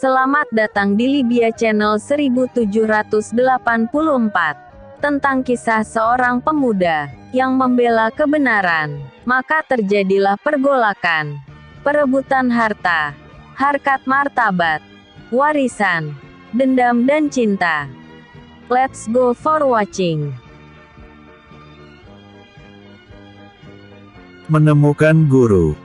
Selamat datang di Libya Channel 1784. Tentang kisah seorang pemuda yang membela kebenaran. Maka terjadilah pergolakan, perebutan harta, harkat martabat, warisan, dendam dan cinta. Let's go for watching. Menemukan guru.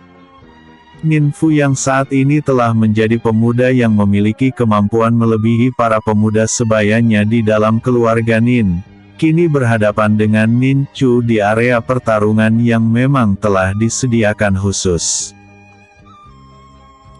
Ninfu yang saat ini telah menjadi pemuda yang memiliki kemampuan melebihi para pemuda sebayanya di dalam keluarga Nin, kini berhadapan dengan Nin Chu di area pertarungan yang memang telah disediakan khusus.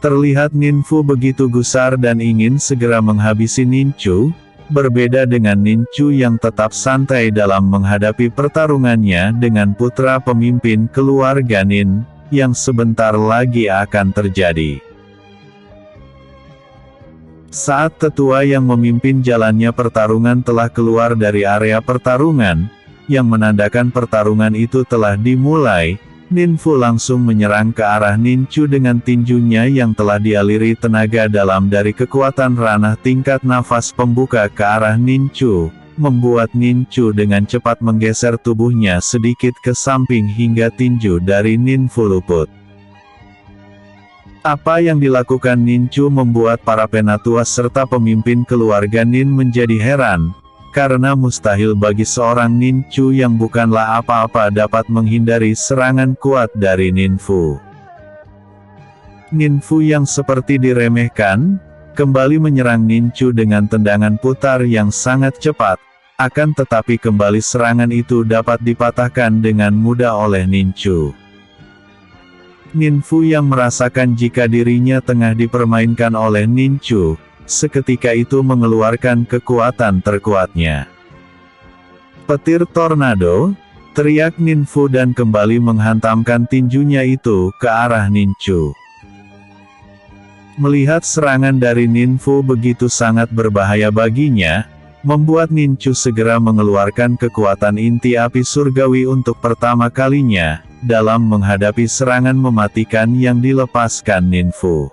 Terlihat Ninfu begitu gusar dan ingin segera menghabisi Nin Chu, berbeda dengan Nin Chu yang tetap santai dalam menghadapi pertarungannya dengan putra pemimpin keluarga Nin, yang sebentar lagi akan terjadi. Saat tetua yang memimpin jalannya pertarungan telah keluar dari area pertarungan, yang menandakan pertarungan itu telah dimulai, Ninfu langsung menyerang ke arah Nin Chu dengan tinjunya yang telah dialiri tenaga dalam dari kekuatan ranah tingkat nafas pembuka ke arah Nin Chu, membuat Nin Chu dengan cepat menggeser tubuhnya sedikit ke samping hingga tinju dari Ninfu luput. Apa yang dilakukan Nin Chu membuat para penatua serta pemimpin keluarga Nin menjadi heran, karena mustahil bagi seorang Nin Chu yang bukanlah apa-apa dapat menghindari serangan kuat dari Ninfu. Ninfu yang seperti diremehkan, kembali menyerang Nin Chu dengan tendangan putar yang sangat cepat, akan tetapi kembali serangan itu dapat dipatahkan dengan mudah oleh Nin Chu. Ninfu yang merasakan jika dirinya tengah dipermainkan oleh Nin Chu, seketika itu mengeluarkan kekuatan terkuatnya. Petir tornado, teriak Ninfu dan kembali menghantamkan tinjunya itu ke arah Nin Chu. Melihat serangan dari Ninfu begitu sangat berbahaya baginya, membuat Nin Chu segera mengeluarkan kekuatan inti api surgawi untuk pertama kalinya, dalam menghadapi serangan mematikan yang dilepaskan Ninfu.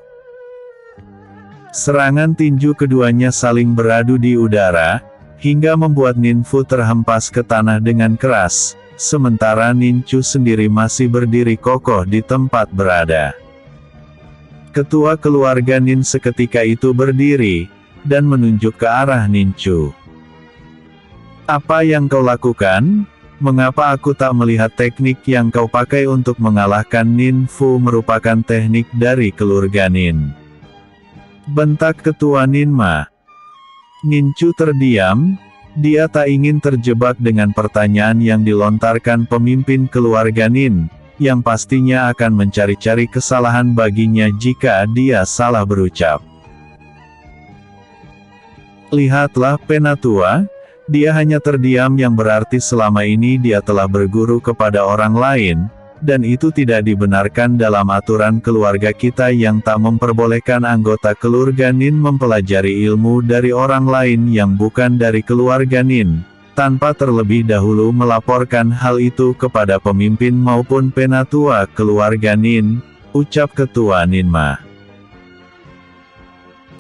Serangan tinju keduanya saling beradu di udara, hingga membuat Ninfu terhempas ke tanah dengan keras, sementara Nin Chu sendiri masih berdiri kokoh di tempat berada. Ketua keluarga Nin seketika itu berdiri, dan menunjuk ke arah Nin Chu. Apa yang kau lakukan? Mengapa aku tak melihat teknik yang kau pakai untuk mengalahkan Ninfu merupakan teknik dari keluarga Nin? Bentak ketua Ninma. Nin Chu terdiam, dia tak ingin terjebak dengan pertanyaan yang dilontarkan pemimpin keluarga Nin, yang pastinya akan mencari-cari kesalahan baginya jika dia salah berucap. Lihatlah penatua, dia hanya terdiam yang berarti selama ini dia telah berguru kepada orang lain, dan itu tidak dibenarkan dalam aturan keluarga kita yang tak memperbolehkan anggota keluarga Nin mempelajari ilmu dari orang lain yang bukan dari keluarga Nin, tanpa terlebih dahulu melaporkan hal itu kepada pemimpin maupun penatua keluarga Nin, ucap ketua Ninma.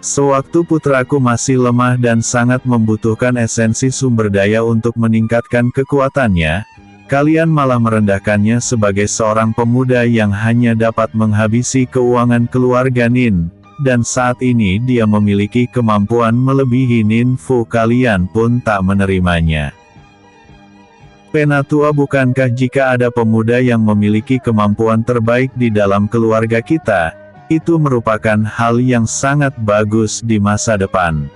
Sewaktu putraku masih lemah dan sangat membutuhkan esensi sumber daya untuk meningkatkan kekuatannya, kalian malah merendahkannya sebagai seorang pemuda yang hanya dapat menghabisi keuangan keluarga Nin, dan saat ini dia memiliki kemampuan melebihi Ninfu, kalian pun tak menerimanya. Penatua, bukankah jika ada pemuda yang memiliki kemampuan terbaik di dalam keluarga kita, itu merupakan hal yang sangat bagus di masa depan?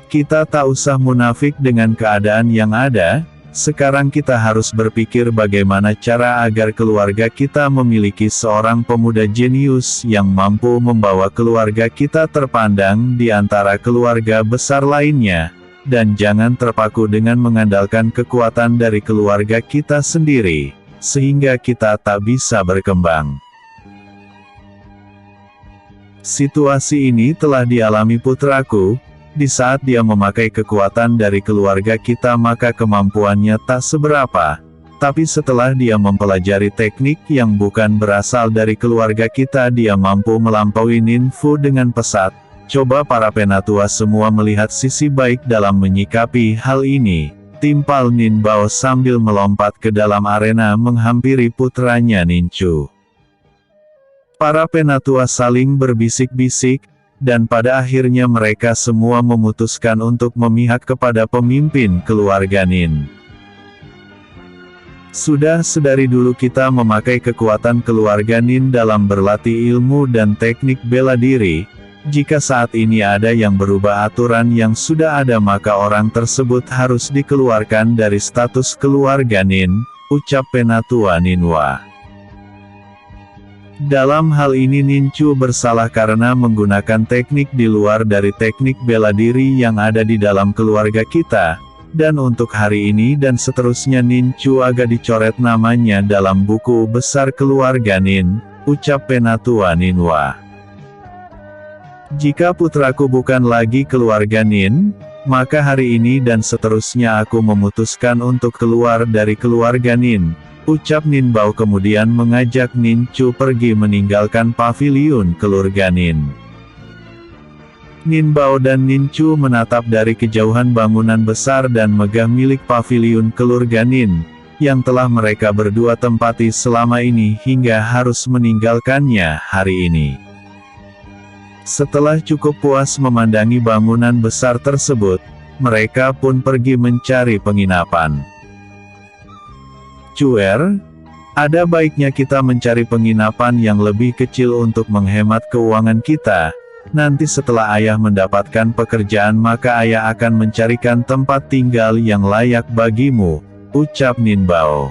Kita tak usah munafik dengan keadaan yang ada, sekarang kita harus berpikir bagaimana cara agar keluarga kita memiliki seorang pemuda jenius yang mampu membawa keluarga kita terpandang di antara keluarga besar lainnya, dan jangan terpaku dengan mengandalkan kekuatan dari keluarga kita sendiri, sehingga kita tak bisa berkembang. Situasi ini telah dialami putraku. Di saat dia memakai kekuatan dari keluarga kita maka kemampuannya tak seberapa, Tapi setelah dia mempelajari teknik yang bukan berasal dari keluarga kita, dia mampu melampaui ninfu dengan pesat. Coba para penatua semua melihat sisi baik dalam menyikapi hal ini, timpal Nin Bao sambil melompat ke dalam arena menghampiri putranya Ninchu. Para penatua saling berbisik-bisik, dan pada akhirnya mereka semua memutuskan untuk memihak kepada pemimpin keluarga Nin. Sudah sedari dulu kita memakai kekuatan keluarga Nin dalam berlatih ilmu dan teknik bela diri. Jika saat ini ada yang berubah aturan yang sudah ada, maka orang tersebut harus dikeluarkan dari status keluarga Nin, ucap penatua Ninwa. Dalam hal ini Ninchu bersalah karena menggunakan teknik di luar dari teknik bela diri yang ada di dalam keluarga kita. Dan untuk hari ini dan seterusnya Ninchu agak dicoret namanya dalam buku besar keluarga Nin, ucap penatua Ninwa. Jika putraku bukan lagi keluarga Nin, maka hari ini dan seterusnya aku memutuskan untuk keluar dari keluarga Nin, ucap Nin Bao kemudian mengajak Ninchu pergi meninggalkan paviliun keluarga Nin. Nin Bao dan Ninchu menatap dari kejauhan bangunan besar dan megah milik paviliun keluarga Nin, yang telah mereka berdua tempati selama ini hingga harus meninggalkannya hari ini. Setelah cukup puas memandangi bangunan besar tersebut, mereka pun pergi mencari penginapan. Cuer, ada baiknya kita mencari penginapan yang lebih kecil untuk menghemat keuangan kita. Nanti setelah ayah mendapatkan pekerjaan maka ayah akan mencarikan tempat tinggal yang layak bagimu, ucap Nin Bao.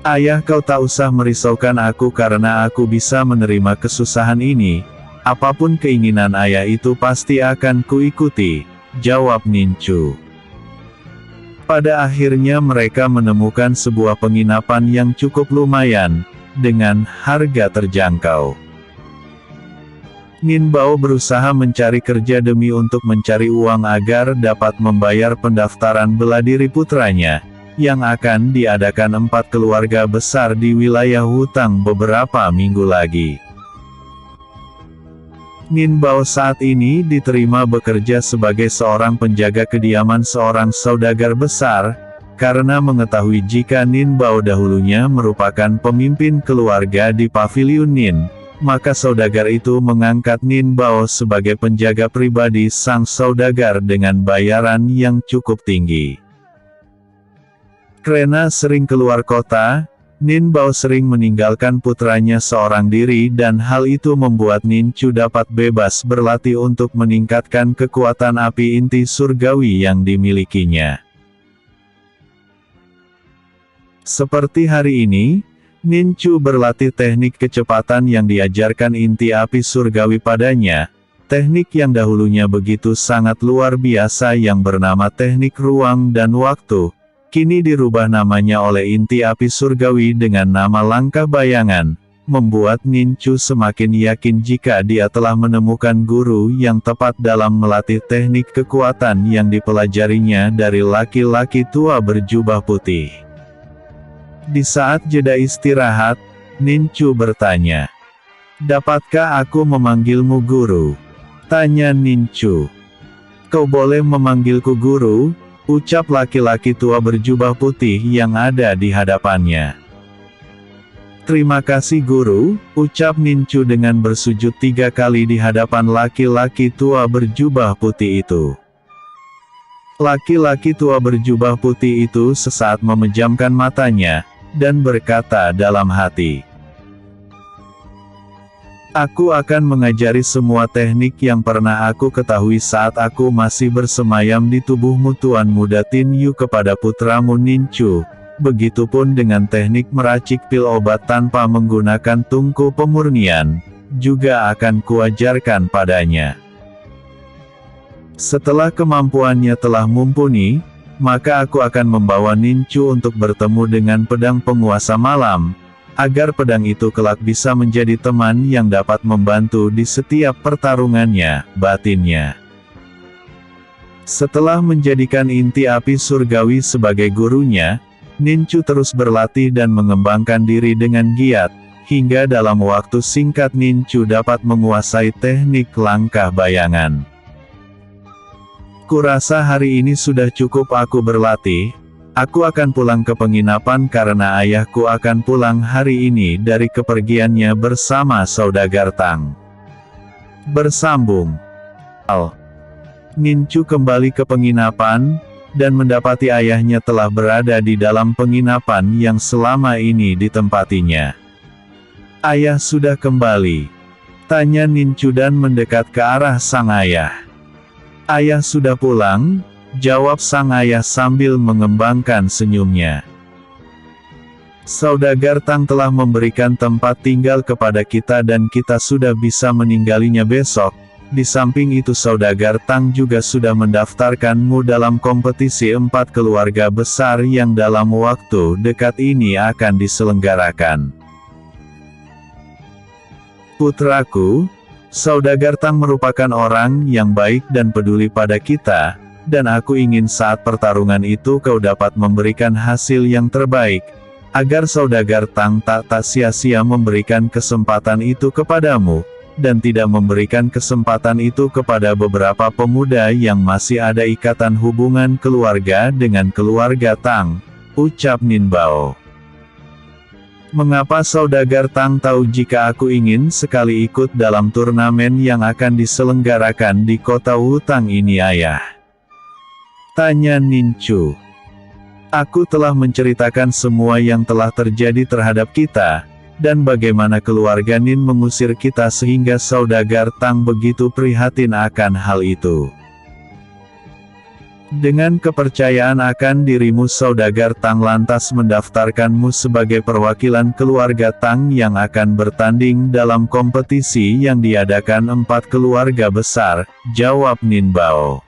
Ayah, kau tak usah merisaukan aku karena aku bisa menerima kesusahan ini. Apapun keinginan ayah itu pasti akan kuikuti, jawab Ninchu. Pada akhirnya mereka menemukan sebuah penginapan yang cukup lumayan, dengan harga terjangkau. Nin Bao berusaha mencari kerja demi untuk mencari uang agar dapat membayar pendaftaran bela diri putranya, yang akan diadakan 4 keluarga besar di wilayah Hutang beberapa minggu lagi. Nin Bao saat ini diterima bekerja sebagai seorang penjaga kediaman seorang saudagar besar, karena mengetahui jika Nin Bao dahulunya merupakan pemimpin keluarga di paviliun Nin, maka saudagar itu mengangkat Nin Bao sebagai penjaga pribadi sang saudagar dengan bayaran yang cukup tinggi. Karena sering keluar kota, Nin Bao sering meninggalkan putranya seorang diri dan hal itu membuat Ninchu dapat bebas berlatih untuk meningkatkan kekuatan api inti surgawi yang dimilikinya. Seperti hari ini, Ninchu berlatih teknik kecepatan yang diajarkan inti api surgawi padanya, teknik yang dahulunya begitu sangat luar biasa yang bernama teknik ruang dan waktu, kini dirubah namanya oleh inti api surgawi dengan nama langkah bayangan, membuat Ninchu semakin yakin jika dia telah menemukan guru yang tepat dalam melatih teknik kekuatan yang dipelajarinya dari laki-laki tua berjubah putih. Di saat jeda istirahat, Ninchu bertanya, "Dapatkah aku memanggilmu guru?" tanya Ninchu. "Kau boleh memanggilku guru," ucap laki-laki tua berjubah putih yang ada di hadapannya. "Terima kasih guru," ucap Ninchu dengan bersujud 3 kali di hadapan laki-laki tua berjubah putih itu. Laki-laki tua berjubah putih itu sesaat memejamkan matanya, dan berkata dalam hati, "Aku akan mengajari semua teknik yang pernah aku ketahui saat aku masih bersemayam di tubuhmu Tuan Muda Tin Yu kepada putramu Ninchu. Begitupun dengan teknik meracik pil obat tanpa menggunakan tungku pemurnian, juga akan kuajarkan padanya. Setelah kemampuannya telah mumpuni, maka aku akan membawa Ninchu untuk bertemu dengan pedang penguasa malam, agar pedang itu kelak bisa menjadi teman yang dapat membantu di setiap pertarungannya," batinnya. Setelah menjadikan inti api surgawi sebagai gurunya, Nincu terus berlatih dan mengembangkan diri dengan giat, hingga dalam waktu singkat Nincu dapat menguasai teknik langkah bayangan. Kurasa hari ini sudah cukup aku berlatih. Aku akan pulang ke penginapan karena ayahku akan pulang hari ini dari kepergiannya bersama saudagar Tang. Bersambung. Nincu kembali ke penginapan, dan mendapati ayahnya telah berada di dalam penginapan yang selama ini ditempatinya. "Ayah sudah kembali?" tanya Nincu dan mendekat ke arah sang ayah. "Ayah sudah pulang," jawab sang ayah sambil mengembangkan senyumnya. "Saudagar Tang telah memberikan tempat tinggal kepada kita dan kita sudah bisa meninggalnya besok. Di samping itu saudagar Tang juga sudah mendaftarkanmu dalam kompetisi 4 keluarga besar yang dalam waktu dekat ini akan diselenggarakan. Putraku, saudagar Tang merupakan orang yang baik dan peduli pada kita, dan aku ingin saat pertarungan itu kau dapat memberikan hasil yang terbaik, agar saudagar Tang tak sia-sia memberikan kesempatan itu kepadamu, dan tidak memberikan kesempatan itu kepada beberapa pemuda yang masih ada ikatan hubungan keluarga dengan keluarga Tang," ucap Nin Bao. "Mengapa saudagar Tang tahu jika aku ingin sekali ikut dalam turnamen yang akan diselenggarakan di kota Wutang ini, ayah?" tanya Nincu. "Aku telah menceritakan semua yang telah terjadi terhadap kita, dan bagaimana keluarga Nin mengusir kita sehingga saudagar Tang begitu prihatin akan hal itu. Dengan kepercayaan akan dirimu saudagar Tang lantas mendaftarkanmu sebagai perwakilan keluarga Tang yang akan bertanding dalam kompetisi yang diadakan 4 keluarga besar," jawab Nin Bao.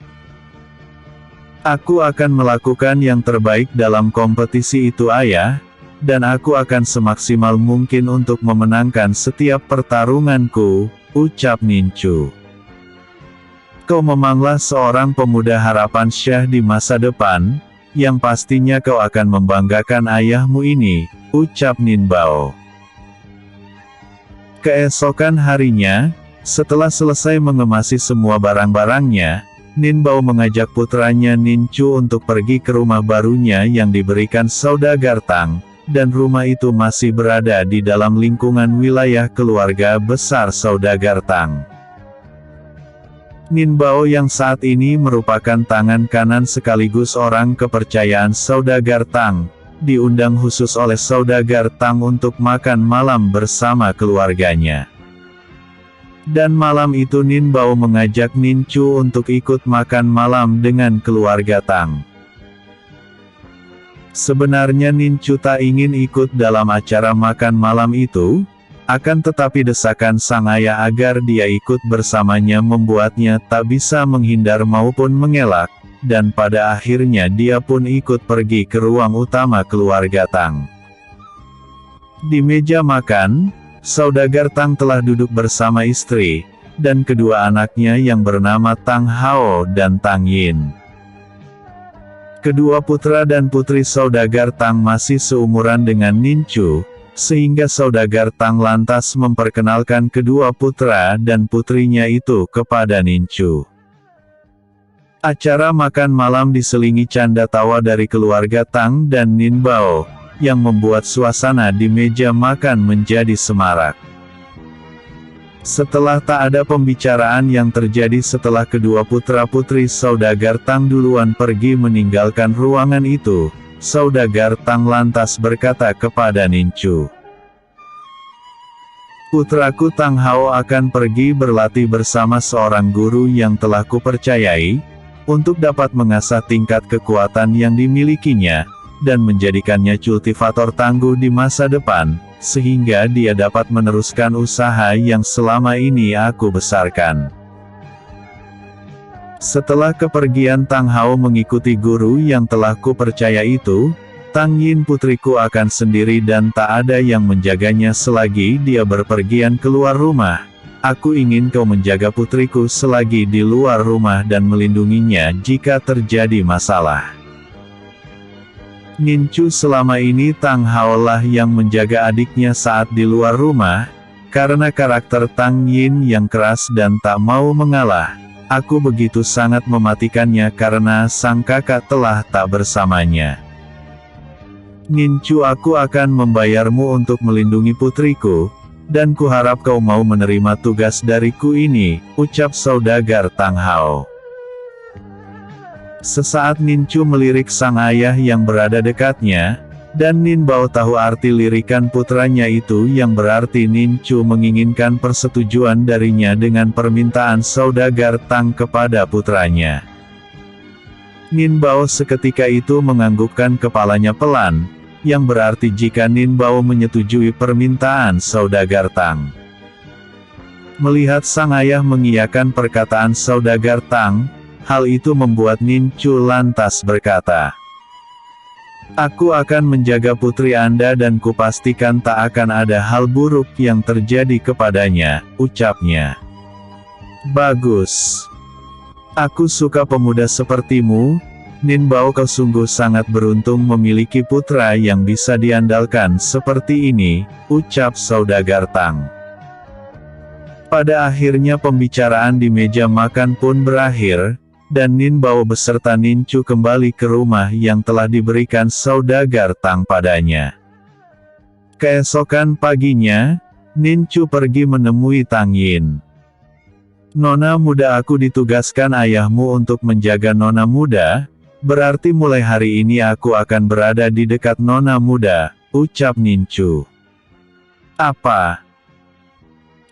"Aku akan melakukan yang terbaik dalam kompetisi itu, ayah, dan aku akan semaksimal mungkin untuk memenangkan setiap pertarunganku," ucap Nincu. "Kau memanglah seorang pemuda harapan Syah di masa depan, yang pastinya kau akan membanggakan ayahmu ini," ucap Nin Bao. Keesokan harinya, setelah selesai mengemasi semua barang-barangnya, Nin Bao mengajak putranya Nincu untuk pergi ke rumah barunya yang diberikan saudagar Tang, dan rumah itu masih berada di dalam lingkungan wilayah keluarga besar saudagar Tang. Nin Bao yang saat ini merupakan tangan kanan sekaligus orang kepercayaan saudagar Tang, diundang khusus oleh saudagar Tang untuk makan malam bersama keluarganya. Dan malam itu Nin Bao mengajak Nincu untuk ikut makan malam dengan keluarga Tang. Sebenarnya Nincu tak ingin ikut dalam acara makan malam itu, akan tetapi desakan sang ayah agar dia ikut bersamanya membuatnya tak bisa menghindar maupun mengelak, dan pada akhirnya dia pun ikut pergi ke ruang utama keluarga Tang. Di meja makan, saudagar Tang telah duduk bersama istri, dan kedua anaknya yang bernama Tang Hao dan Tang Yin. Kedua putra dan putri saudagar Tang masih seumuran dengan Nincu, sehingga saudagar Tang lantas memperkenalkan kedua putra dan putrinya itu kepada Nincu. Acara makan malam diselingi canda tawa dari keluarga Tang dan Nin Bao, yang membuat suasana di meja makan menjadi semarak. Setelah tak ada pembicaraan yang terjadi setelah kedua putra-putri saudagar Tang duluan pergi meninggalkan ruangan itu, saudagar Tang lantas berkata kepada Nincu, "Putraku Tang Hao akan pergi berlatih bersama seorang guru yang telah kupercayai, untuk dapat mengasah tingkat kekuatan yang dimilikinya, dan menjadikannya kultivator tangguh di masa depan, sehingga dia dapat meneruskan usaha yang selama ini aku besarkan." Setelah kepergian Tang Hao mengikuti guru yang telah kupercaya itu, Tang Yin putriku akan sendiri dan tak ada yang menjaganya selagi dia berpergian keluar rumah. Aku ingin kau menjaga putriku selagi di luar rumah dan melindunginya jika terjadi masalah. Nincu selama ini Tang Hao lah yang menjaga adiknya saat di luar rumah, karena karakter Tang Yin yang keras dan tak mau mengalah. Aku begitu sangat mematikannya karena sang kakak telah tak bersamanya. Nincu, aku akan membayarmu untuk melindungi putriku, dan kuharap kau mau menerima tugas dariku ini, ucap saudagar Tang Hao. Sesaat Nincu melirik sang ayah yang berada dekatnya, dan Nin Bao tahu arti lirikan putranya itu yang berarti Nincu menginginkan persetujuan darinya dengan permintaan saudagar Tang kepada putranya. Nin Bao seketika itu menganggukkan kepalanya pelan, yang berarti jika Nin Bao menyetujui permintaan saudagar Tang. Melihat sang ayah mengiyakan perkataan saudagar Tang, hal itu membuat Nincu lantas berkata, "Aku akan menjaga putri Anda dan kupastikan tak akan ada hal buruk yang terjadi kepadanya," ucapnya. "Bagus. Aku suka pemuda sepertimu, Nin Bao, kau sungguh sangat beruntung memiliki putra yang bisa diandalkan seperti ini," ucap saudagar Tang. Pada akhirnya pembicaraan di meja makan pun berakhir, dan Nin Bao beserta Nincu kembali ke rumah yang telah diberikan saudagar Tang padanya. Keesokan paginya, Nincu pergi menemui Tang Yin. "Nona muda, aku ditugaskan ayahmu untuk menjaga nona muda, berarti mulai hari ini aku akan berada di dekat nona muda," ucap Nincu. "Apa?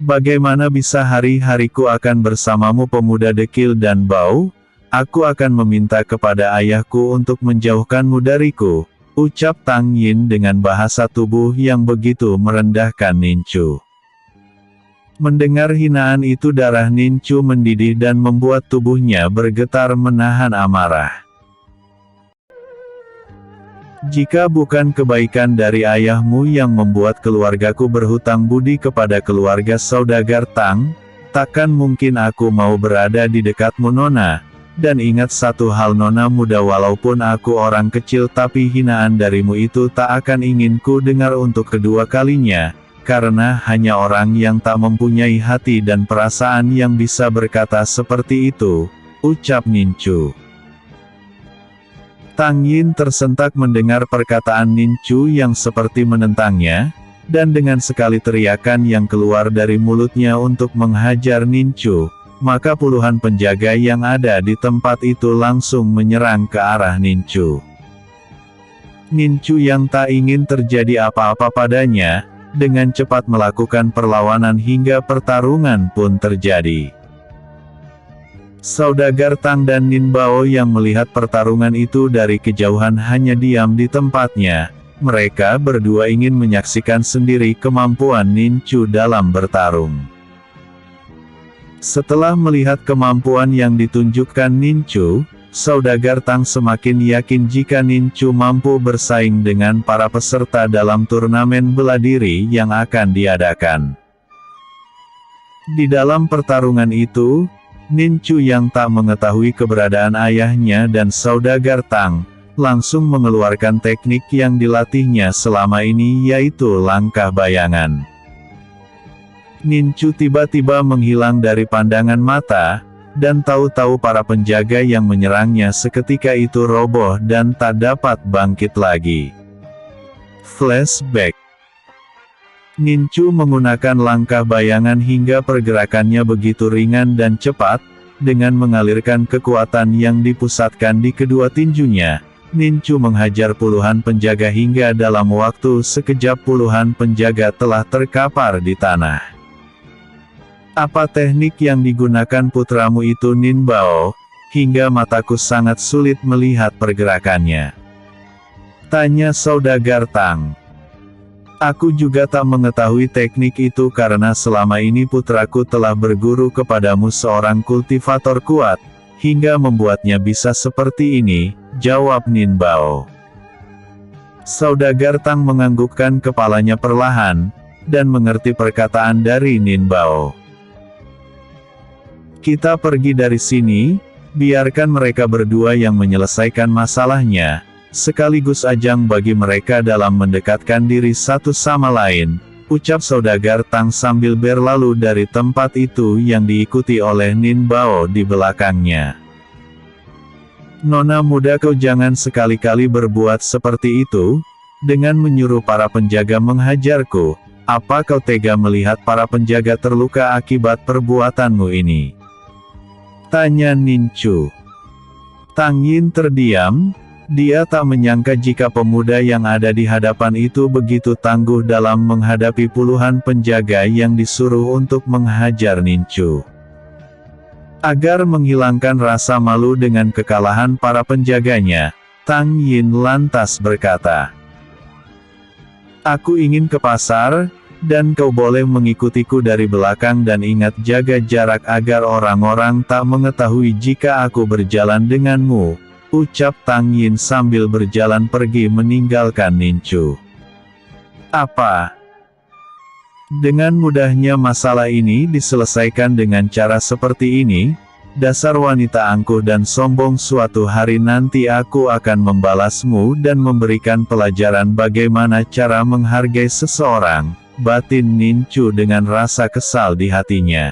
Bagaimana bisa hari-hariku akan bersamamu pemuda dekil dan bau? Aku akan meminta kepada ayahku untuk menjauhkanmu dariku," ucap Tang Yin dengan bahasa tubuh yang begitu merendahkan Nincu. Mendengar hinaan itu darah Nincu mendidih dan membuat tubuhnya bergetar menahan amarah. "Jika bukan kebaikan dari ayahmu yang membuat keluargaku berhutang budi kepada keluarga saudagar Tang, takkan mungkin aku mau berada di dekatmu nona. Dan ingat satu hal nona muda, walaupun aku orang kecil tapi hinaan darimu itu tak akan ingin ku dengar untuk kedua kalinya, karena hanya orang yang tak mempunyai hati dan perasaan yang bisa berkata seperti itu," ucap Nincu. Tang Yin tersentak mendengar perkataan Nincu yang seperti menentangnya, dan dengan sekali teriakan yang keluar dari mulutnya untuk menghajar Nincu, maka puluhan penjaga yang ada di tempat itu langsung menyerang ke arah Nincu. Nincu yang tak ingin terjadi apa-apa padanya, dengan cepat melakukan perlawanan hingga pertarungan pun terjadi. Saudagar Tang dan Nin Bao yang melihat pertarungan itu dari kejauhan hanya diam di tempatnya. Mereka berdua ingin menyaksikan sendiri kemampuan Nincu dalam bertarung. Setelah melihat kemampuan yang ditunjukkan Nincu, saudagar Tang semakin yakin jika Nincu mampu bersaing dengan para peserta dalam turnamen bela diri yang akan diadakan. Di dalam pertarungan itu, Nincu yang tak mengetahui keberadaan ayahnya dan saudagar Tang, langsung mengeluarkan teknik yang dilatihnya selama ini, yaitu langkah bayangan. Nincu tiba-tiba menghilang dari pandangan mata, dan tahu-tahu para penjaga yang menyerangnya seketika itu roboh dan tak dapat bangkit lagi. Flashback. Nincu menggunakan langkah bayangan hingga pergerakannya begitu ringan dan cepat, dengan mengalirkan kekuatan yang dipusatkan di kedua tinjunya. Nincu menghajar puluhan penjaga hingga dalam waktu sekejap puluhan penjaga telah terkapar di tanah. "Apa teknik yang digunakan putramu itu Nin Bao? Hingga mataku sangat sulit melihat pergerakannya," tanya saudagar Tang. "Aku juga tak mengetahui teknik itu karena selama ini putraku telah berguru kepadamu seorang kultivator kuat, hingga membuatnya bisa seperti ini," jawab Nin Bao. Saudagar Tang menganggukkan kepalanya perlahan, dan mengerti perkataan dari Nin Bao. "Kita pergi dari sini, biarkan mereka berdua yang menyelesaikan masalahnya," sekaligus ajang bagi mereka dalam mendekatkan diri satu sama lain, ucap saudagar Tang sambil berlalu dari tempat itu yang diikuti oleh Nin Bao di belakangnya. Nona muda, kau jangan sekali-kali berbuat seperti itu, dengan menyuruh para penjaga menghajarku. Apa kau tega melihat para penjaga terluka akibat perbuatanmu ini? Tanya Nin Chu. Tang Yin terdiam, dia tak menyangka jika pemuda yang ada di hadapan itu begitu tangguh dalam menghadapi puluhan penjaga yang disuruh untuk menghajar Nin Chu. Agar menghilangkan rasa malu dengan kekalahan para penjaganya, Tang Yin lantas berkata, "Aku ingin ke pasar, dan kau boleh mengikutiku dari belakang dan ingat jaga jarak agar orang-orang tak mengetahui jika aku berjalan denganmu," ucap Tang Yin sambil berjalan pergi meninggalkan Nin Chu. Apa? Dengan mudahnya masalah ini diselesaikan dengan cara seperti ini? Dasar wanita angkuh dan sombong, suatu hari nanti aku akan membalasmu dan memberikan pelajaran bagaimana cara menghargai seseorang, batin Nin Chu dengan rasa kesal di hatinya.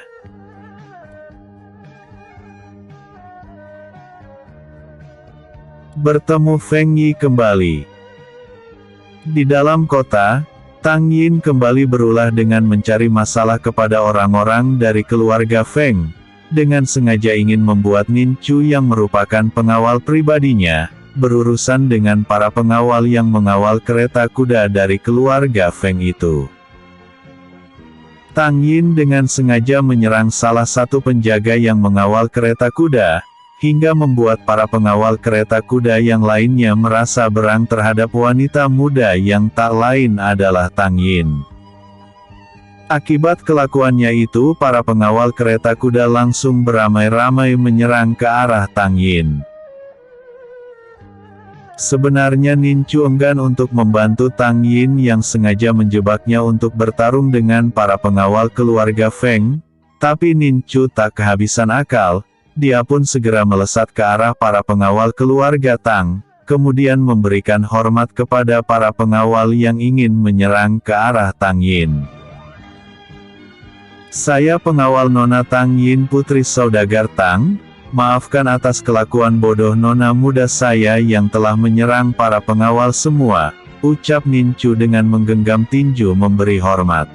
Bertemu Feng Yi kembali. Di dalam kota, Tang Yin kembali berulah dengan mencari masalah kepada orang-orang dari keluarga Feng, dengan sengaja ingin membuat Nin Chu yang merupakan pengawal pribadinya, berurusan dengan para pengawal yang mengawal kereta kuda dari keluarga Feng itu. Tang Yin dengan sengaja menyerang salah satu penjaga yang mengawal kereta kuda, hingga membuat para pengawal kereta kuda yang lainnya merasa berang terhadap wanita muda yang tak lain adalah Tang Yin. Akibat kelakuannya itu, para pengawal kereta kuda langsung beramai-ramai menyerang ke arah Tang Yin. Sebenarnya Nin Chu enggan untuk membantu Tang Yin yang sengaja menjebaknya untuk bertarung dengan para pengawal keluarga Feng, tapi Nin Chu tak kehabisan akal, dia pun segera melesat ke arah para pengawal keluarga Tang, kemudian memberikan hormat kepada para pengawal yang ingin menyerang ke arah Tang Yin. "Saya pengawal Nona Tang Yin, putri saudagar Tang. Maafkan atas kelakuan bodoh nona muda saya yang telah menyerang para pengawal semua," ucap Nin Chu dengan menggenggam tinju memberi hormat.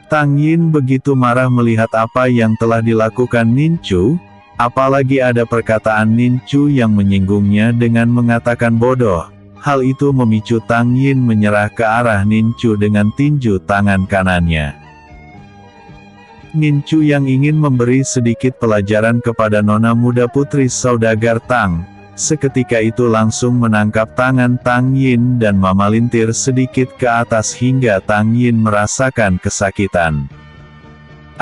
Tang Yin begitu marah melihat apa yang telah dilakukan Nin Chu, apalagi ada perkataan Nin Chu yang menyinggungnya dengan mengatakan bodoh. Hal itu memicu Tang Yin menyerah ke arah Nin Chu dengan tinju tangan kanannya. Nin Chu yang ingin memberi sedikit pelajaran kepada nona muda putri saudagar Tang, seketika itu langsung menangkap tangan Tang Yin dan memalintir sedikit ke atas hingga Tang Yin merasakan kesakitan.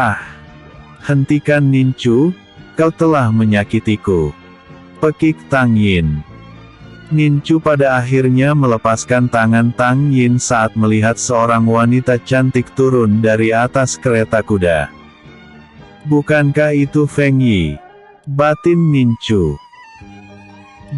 "Ah! Hentikan Nin Chu, kau telah menyakitiku," pekik Tang Yin. Nin Chu pada akhirnya melepaskan tangan Tang Yin saat melihat seorang wanita cantik turun dari atas kereta kuda. "Bukankah itu Feng Yi?" batin Nin Chu.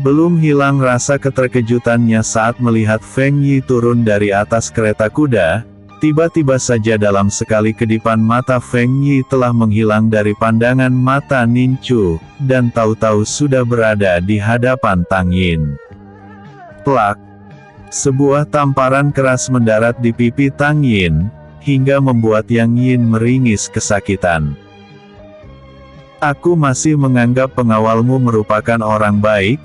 Belum hilang rasa keterkejutannya saat melihat Feng Yi turun dari atas kereta kuda, tiba-tiba saja dalam sekali kedipan mata Feng Yi telah menghilang dari pandangan mata Nin Chu, dan tahu-tahu sudah berada di hadapan Tang Yin. Plak! Sebuah tamparan keras mendarat di pipi Tang Yin, hingga membuat Yang Yin meringis kesakitan. "Aku masih menganggap pengawalmu merupakan orang baik.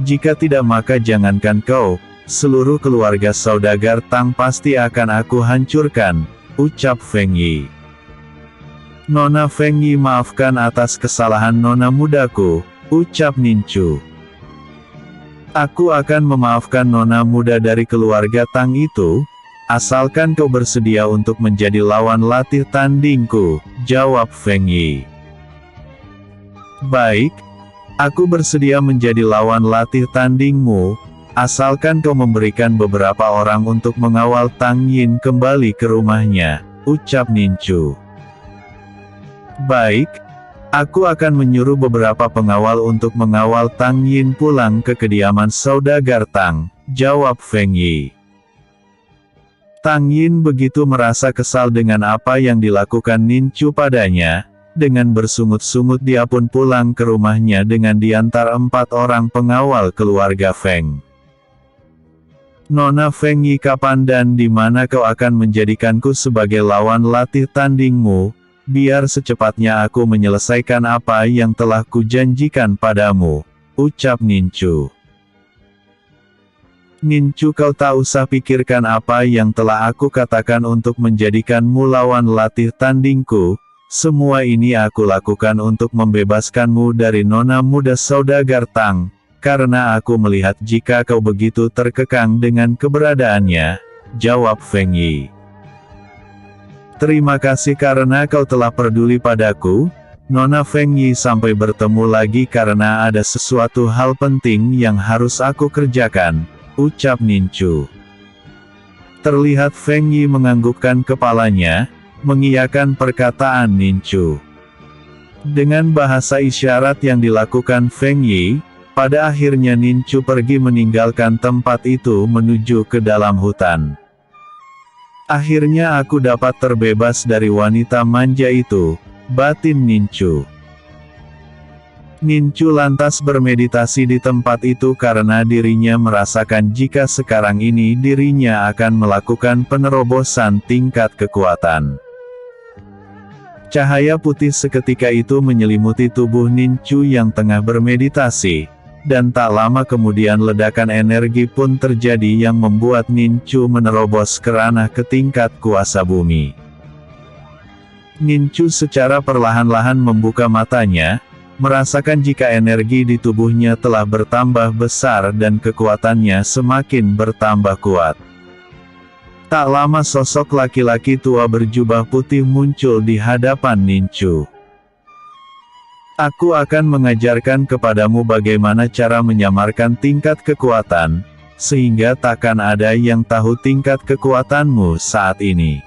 Jika tidak maka jangankan kau, seluruh keluarga saudagar Tang pasti akan aku hancurkan," ucap Feng Yi. "Nona Feng Yi, maafkan atas kesalahan nona mudaku," ucap Nin Chu. "Aku akan memaafkan nona muda dari keluarga Tang itu, asalkan kau bersedia untuk menjadi lawan latih tandingku," jawab Feng Yi. "Baik, aku bersedia menjadi lawan latih tandingmu, asalkan kau memberikan beberapa orang untuk mengawal Tang Yin kembali ke rumahnya," ucap Nin Chu. "Baik, Aku akan menyuruh beberapa pengawal untuk mengawal Tang Yin pulang ke kediaman saudagar Tang, jawab Feng Yi. Tang Yin begitu merasa kesal dengan apa yang dilakukan Nin Chu padanya, dengan bersungut-sungut dia pun pulang ke rumahnya dengan diantar 4 orang pengawal keluarga Feng. Nona Feng Yi, kapan dan di mana kau akan menjadikanku sebagai lawan latih tandingmu, biar secepatnya aku menyelesaikan apa yang telah kujanjikan padamu, ucap Nin Chu. Nin Chu, kau tak usah pikirkan apa yang telah aku katakan untuk menjadikanmu lawan latih tandingku, semua ini aku lakukan untuk membebaskanmu dari nona muda saudagar Tang, karena aku melihat jika kau begitu terkekang dengan keberadaannya, jawab Feng Yi. Terima kasih karena kau telah peduli padaku, Nona Feng Yi, sampai bertemu lagi karena ada sesuatu hal penting yang harus aku kerjakan, ucap Nin Chu. Terlihat Feng Yi menganggukkan kepalanya, mengiyakan perkataan Nin Chu. Dengan bahasa isyarat yang dilakukan Feng Yi, pada akhirnya Nin Chu pergi meninggalkan tempat itu menuju ke dalam hutan. Akhirnya aku dapat terbebas dari wanita manja itu, batin Nin Chu. Nin Chu lantas bermeditasi di tempat itu karena dirinya merasakan jika sekarang ini dirinya akan melakukan penerobosan tingkat kekuatan. Cahaya putih seketika itu menyelimuti tubuh Nin Chu yang tengah bermeditasi, dan tak lama kemudian ledakan energi pun terjadi yang membuat Nin Chu menerobos ke ranah ke tingkat kuasa bumi. Nin Chu secara perlahan-lahan membuka matanya, merasakan jika energi di tubuhnya telah bertambah besar dan kekuatannya semakin bertambah kuat. Tak lama sosok laki-laki tua berjubah putih muncul di hadapan Nin Chu. Aku akan mengajarkan kepadamu bagaimana cara menyamarkan tingkat kekuatan, sehingga takkan ada yang tahu tingkat kekuatanmu saat ini.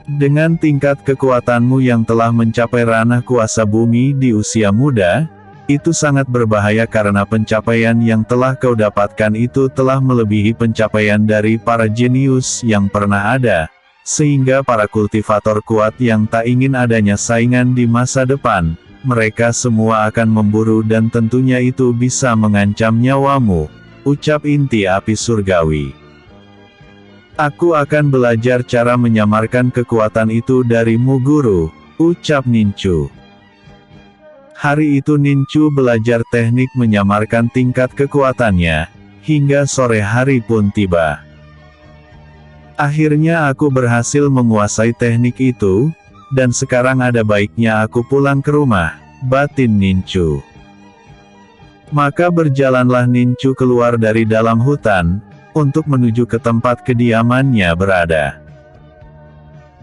Dengan tingkat kekuatanmu yang telah mencapai ranah kuasa bumi di usia muda, itu sangat berbahaya karena pencapaian yang telah kau dapatkan itu telah melebihi pencapaian dari para jenius yang pernah ada. Sehingga para kultivator kuat yang tak ingin adanya saingan di masa depan, mereka semua akan memburu dan tentunya itu bisa mengancam nyawamu, ucap inti api surgawi. Aku akan belajar cara menyamarkan kekuatan itu darimu guru, ucap Nin Chu. Hari itu Nin Chu belajar teknik menyamarkan tingkat kekuatannya, hingga sore hari pun tiba. Akhirnya aku berhasil menguasai teknik itu, dan sekarang ada baiknya aku pulang ke rumah, batin Nin Chu. Maka berjalanlah Nin Chu keluar dari dalam hutan, untuk menuju ke tempat kediamannya berada.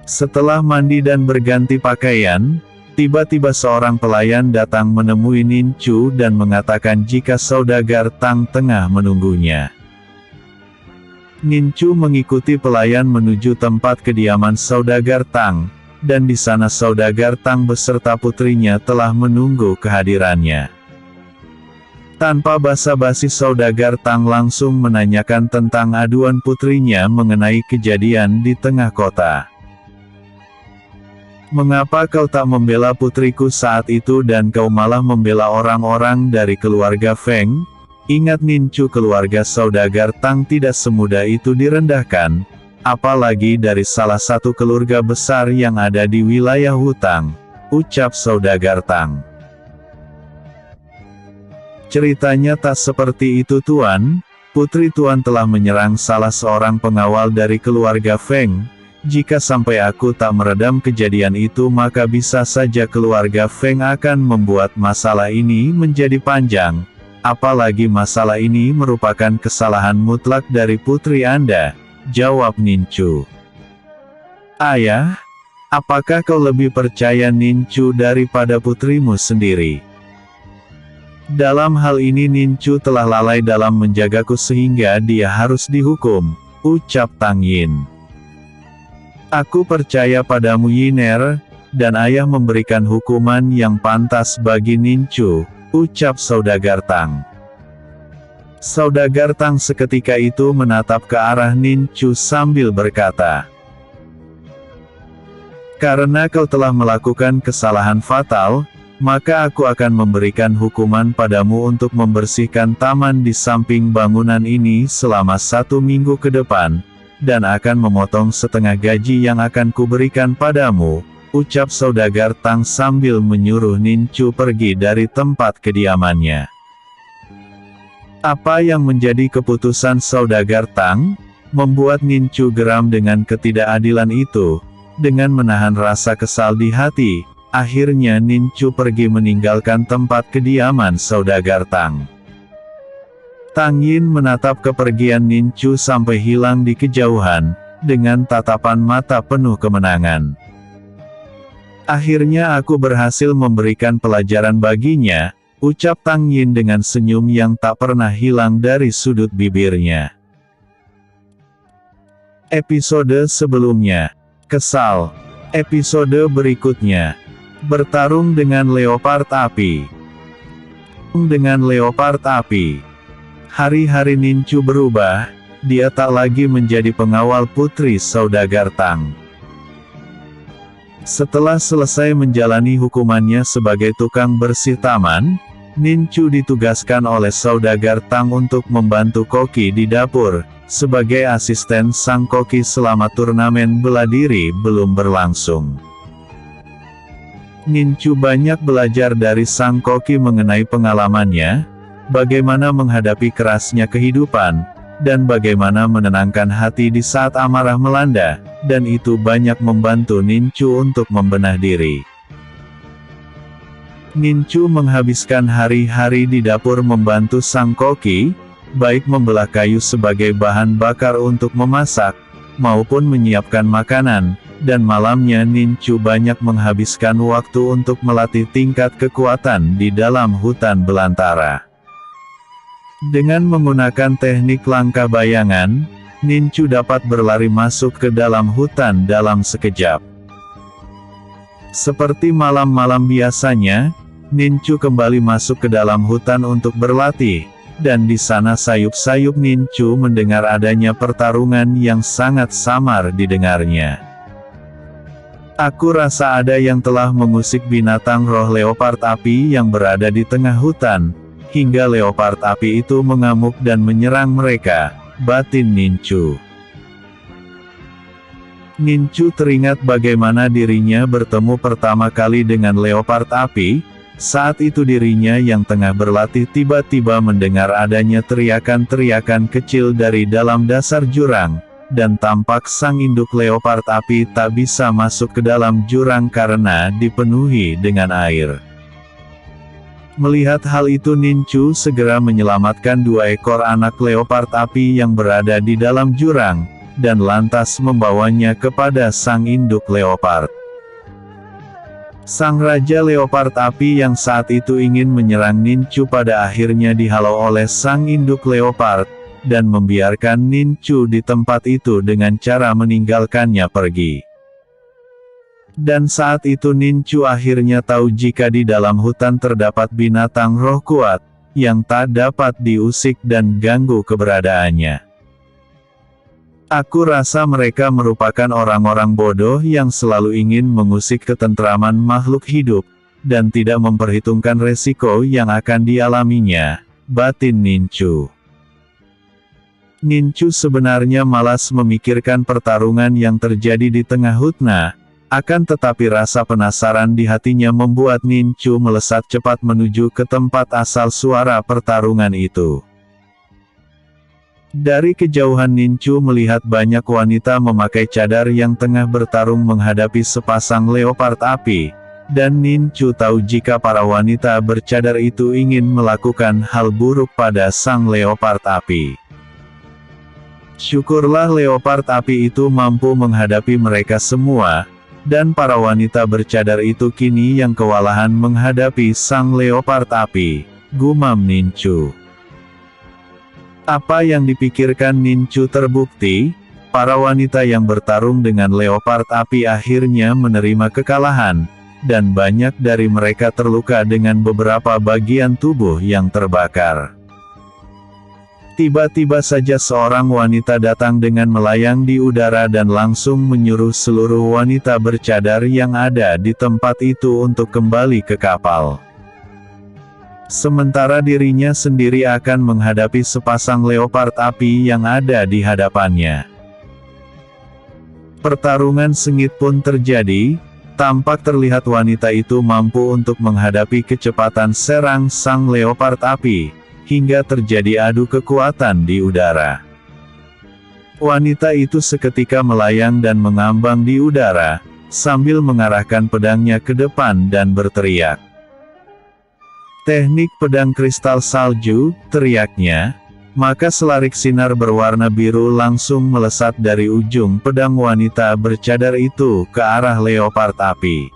Setelah mandi dan berganti pakaian, tiba-tiba seorang pelayan datang menemui Nin Chu dan mengatakan jika saudagar Tang tengah menunggunya. Nin Chu mengikuti pelayan menuju tempat kediaman saudagar Tang, dan di sana saudagar Tang beserta putrinya telah menunggu kehadirannya. Tanpa basa-basi saudagar Tang langsung menanyakan tentang aduan putrinya mengenai kejadian di tengah kota. Mengapa kau tak membela putriku saat itu dan kau malah membela orang-orang dari keluarga Feng? Ingat Nin Chu, keluarga saudagar Tang tidak semudah itu direndahkan, apalagi dari salah satu keluarga besar yang ada di wilayah Hutang, ucap saudagar Tang. Ceritanya tak seperti itu Tuan, putri Tuan telah menyerang salah seorang pengawal dari keluarga Feng. Jika sampai aku tak meredam kejadian itu maka bisa saja keluarga Feng akan membuat masalah ini menjadi panjang. Apalagi masalah ini merupakan kesalahan mutlak dari putri Anda, jawab Nin Chu. Ayah, apakah kau lebih percaya Nin Chu daripada putrimu sendiri? Dalam hal ini Nin Chu telah lalai dalam menjagaku sehingga dia harus dihukum, ucap Tang Yin. Aku percaya padamu Yiner, dan ayah memberikan hukuman yang pantas bagi Nincu, ucap Saudagar Tang. Saudagar Tang seketika itu menatap ke arah Nincu sambil berkata, "Karena kau telah melakukan kesalahan fatal, maka aku akan memberikan hukuman padamu untuk membersihkan taman di samping bangunan ini selama 1 minggu ke depan, dan akan memotong setengah gaji yang akan kuberikan padamu," ucap Saudagar Tang sambil menyuruh Nincu pergi dari tempat kediamannya. Apa yang menjadi keputusan Saudagar Tang? Membuat Nincu geram dengan ketidakadilan itu. Dengan menahan rasa kesal di hati, akhirnya Nincu pergi meninggalkan tempat kediaman Saudagar Tang. Tang Yin menatap kepergian Nincu sampai hilang di kejauhan, dengan tatapan mata penuh kemenangan. "Akhirnya aku berhasil memberikan pelajaran baginya," ucap Tang Yin dengan senyum yang tak pernah hilang dari sudut bibirnya. Episode sebelumnya, kesal. Episode berikutnya, bertarung dengan leopard api. Dengan leopard api, hari-hari Nincu berubah, dia tak lagi menjadi pengawal putri Saudagar Tang. Setelah selesai menjalani hukumannya sebagai tukang bersih taman, Nincu ditugaskan oleh Saudagar Tang untuk membantu koki di dapur, sebagai asisten sang koki selama turnamen bela diri belum berlangsung. Nincu banyak belajar dari sang koki mengenai pengalamannya, bagaimana menghadapi kerasnya kehidupan, dan bagaimana menenangkan hati di saat amarah melanda, dan itu banyak membantu Nincu untuk membenah diri. Nincu menghabiskan hari-hari di dapur membantu sang koki, baik membelah kayu sebagai bahan bakar untuk memasak, maupun menyiapkan makanan, dan malamnya Nincu banyak menghabiskan waktu untuk melatih tingkat kekuatan di dalam hutan belantara. Dengan menggunakan teknik langkah bayangan, Nincu dapat berlari masuk ke dalam hutan dalam sekejap. Seperti malam-malam biasanya, Nincu kembali masuk ke dalam hutan untuk berlatih, dan di sana sayup-sayup Nincu mendengar adanya pertarungan yang sangat samar didengarnya. "Aku rasa ada yang telah mengusik binatang roh leopard api yang berada di tengah hutan, hingga leopard api itu mengamuk dan menyerang mereka," batin Nincu. Nincu teringat bagaimana dirinya bertemu pertama kali dengan leopard api. Saat itu dirinya yang tengah berlatih tiba-tiba mendengar adanya teriakan-teriakan kecil dari dalam dasar jurang, dan tampak sang induk leopard api tak bisa masuk ke dalam jurang karena dipenuhi dengan air. Melihat hal itu Nincu segera menyelamatkan 2 ekor anak leopard api yang berada di dalam jurang, dan lantas membawanya kepada sang induk leopard. Sang Raja Leopard Api yang saat itu ingin menyerang Nincu pada akhirnya dihalau oleh sang induk leopard, dan membiarkan Nincu di tempat itu dengan cara meninggalkannya pergi. Dan saat itu Nincu akhirnya tahu jika di dalam hutan terdapat binatang roh kuat, yang tak dapat diusik dan ganggu keberadaannya. "Aku rasa mereka merupakan orang-orang bodoh yang selalu ingin mengusik ketentraman makhluk hidup, dan tidak memperhitungkan resiko yang akan dialaminya," batin Nincu. Nincu sebenarnya malas memikirkan pertarungan yang terjadi di tengah hutan, akan tetapi rasa penasaran di hatinya membuat Nincu melesat cepat menuju ke tempat asal suara pertarungan itu. Dari kejauhan Nincu melihat banyak wanita memakai cadar yang tengah bertarung menghadapi sepasang leopard api, dan Nincu tahu jika para wanita bercadar itu ingin melakukan hal buruk pada sang leopard api. Syukurlah leopard api itu mampu menghadapi mereka semua, dan para wanita bercadar itu kini yang kewalahan menghadapi sang leopard api, gumam Nincu. Apa yang dipikirkan Nincu terbukti, para wanita yang bertarung dengan leopard api akhirnya menerima kekalahan, dan banyak dari mereka terluka dengan beberapa bagian tubuh yang terbakar. Tiba-tiba saja seorang wanita datang dengan melayang di udara dan langsung menyuruh seluruh wanita bercadar yang ada di tempat itu untuk kembali ke kapal. Sementara dirinya sendiri akan menghadapi sepasang leopard api yang ada di hadapannya. Pertarungan sengit pun terjadi. Tampak terlihat wanita itu mampu untuk menghadapi kecepatan serang sang leopard api, hingga terjadi adu kekuatan di udara. Wanita itu seketika melayang dan mengambang di udara, sambil mengarahkan pedangnya ke depan dan berteriak. "Teknik pedang kristal salju," teriaknya. Maka selarik sinar berwarna biru langsung melesat dari ujung pedang wanita bercadar itu ke arah leopard api.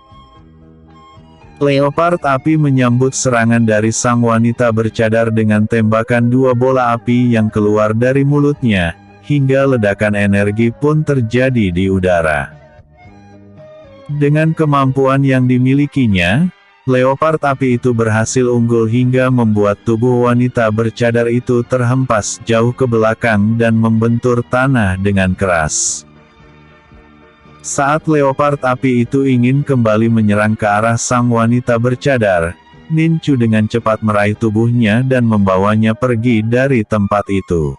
Leopard api menyambut serangan dari sang wanita bercadar dengan tembakan dua bola api yang keluar dari mulutnya, hingga ledakan energi pun terjadi di udara. Dengan kemampuan yang dimilikinya, leopard api itu berhasil unggul hingga membuat tubuh wanita bercadar itu terhempas jauh ke belakang dan membentur tanah dengan keras. Saat leopard api itu ingin kembali menyerang ke arah sang wanita bercadar, Nincu dengan cepat meraih tubuhnya dan membawanya pergi dari tempat itu.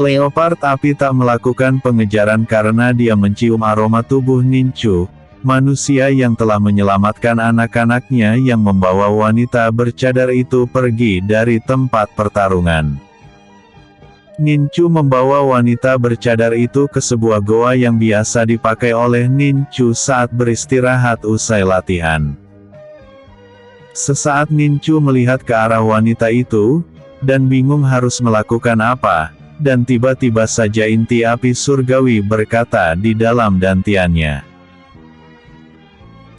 Leopard api tak melakukan pengejaran karena dia mencium aroma tubuh Nincu, manusia yang telah menyelamatkan anak-anaknya yang membawa wanita bercadar itu pergi dari tempat pertarungan. Nincu membawa wanita bercadar itu ke sebuah goa yang biasa dipakai oleh Nincu saat beristirahat usai latihan. Sesaat Nincu melihat ke arah wanita itu, dan bingung harus melakukan apa, dan tiba-tiba saja inti api surgawi berkata di dalam dantiannya.